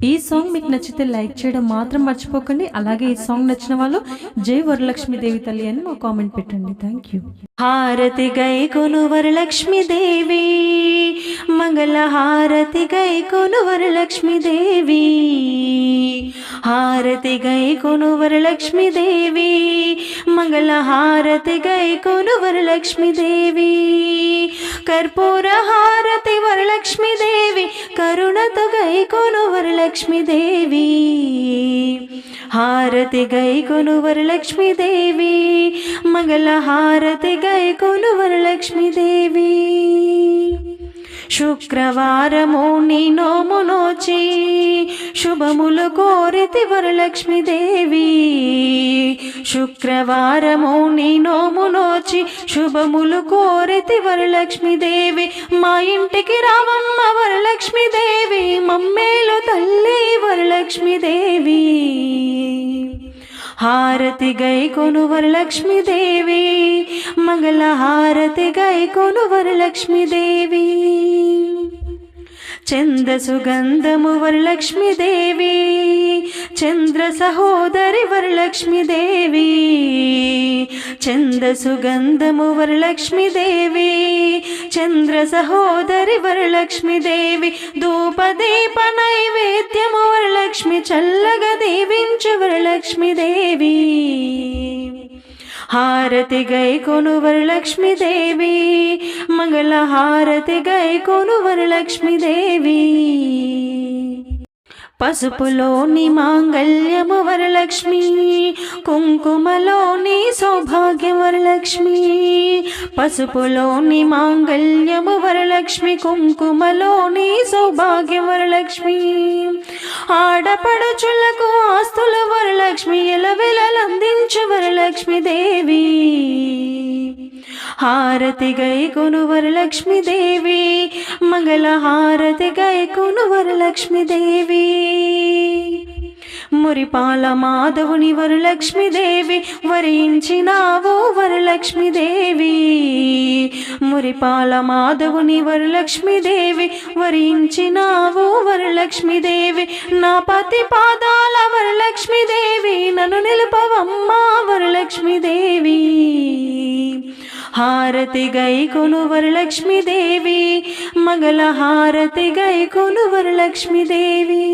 ఈ సాంగ్ మీకు నచ్చితే లైక్ చేయడం మాత్రం మర్చిపోకండి. అలాగే ఈ సాంగ్ నచ్చిన వాళ్ళు జై వరలక్ష్మీదేవి తల్లి అని మా కామెంట్ పెట్టండి. Thank you. హారతి గై కొను వరలక్ష్మీదేవి, మంగళ హారతి గై కొను వరలక్ష్మీదేవి, హారతి గై కొను వరలక్ష్మీదేవి, మంగళ హారతి గై కొను వరలక్ష్మీదేవి, కర్పూర హారతి వరలక్ష్మీదేవి, కరుణతో గై కొను వరలక్ష్మీదేవి, హారతి గై కొను వరలక్ష్మీదేవి, మంగళ హారతి గై కొను వరలక్ష్మీదేవి. శుక్రవారము నీ నోము నోచి శుభములు కోరితి వరలక్ష్మీదేవి, శుక్రవారము నీ నోము నోచి శుభములు కోరితి వరలక్ష్మీదేవి, మా ఇంటికి రావమ్మ వరలక్ష్మీదేవి, మమ్మేలు తల్లి వరలక్ష్మీదేవి, హారతి గై కొను వరలక్ష్మీదేవి, మంగళ హారతి గై కొను వరలక్ష్మీదేవి. చంద్ర సుగంధము వరలక్ష్మీదేవి, చంద్ర సహోదరి వరలక్ష్మీదేవి, చంద్ర సుగంధము వరలక్ష్మీదేవి, చంద్ర సహోదరి వరలక్ష్మీదేవి, ధూపదీప నైవేద్యము వరలక్ష్మి చల్లగా దీవించు వరలక్ష్మీదేవి, హారతి గై కొను వరలక్ష్మీదేవి, మంగళ హారతి గై కొను వరలక్ష్మీదేవి. పసుపులోని మాంగళ్యము వరలక్ష్మి, కుంకుమలోని సౌభాగ్యం వరలక్ష్మి, పసుపులోని మాంగళ్యము వరలక్ష్మి, కుంకుమలోని సౌభాగ్యం వరలక్ష్మి, ఆడపడుచులకు ఆస్తుల వరలక్ష్మి, ఎలవెలలందించు వరలక్ష్మీదేవి, హారతి గై కొను వరలక్ష్మీదేవి, మంగళ హారతి గై కొను వరలక్ష్మీదేవి. మురిపాల మాధవుని వరలక్ష్మీదేవి, వరించినావు వరలక్ష్మీదేవి, మురిపాల మాధవుని వరలక్ష్మీదేవి, వరించినావు వరలక్ష్మీదేవి, నా పతి పాదాల వరలక్ష్మీదేవి, నన్ను నిలుపవమ్మా వరలక్ష్మీదేవి, హారతి గై కొను వరలక్ష్మీదేవి, మంగళ హారతి గై కొను వరలక్ష్మీదేవి.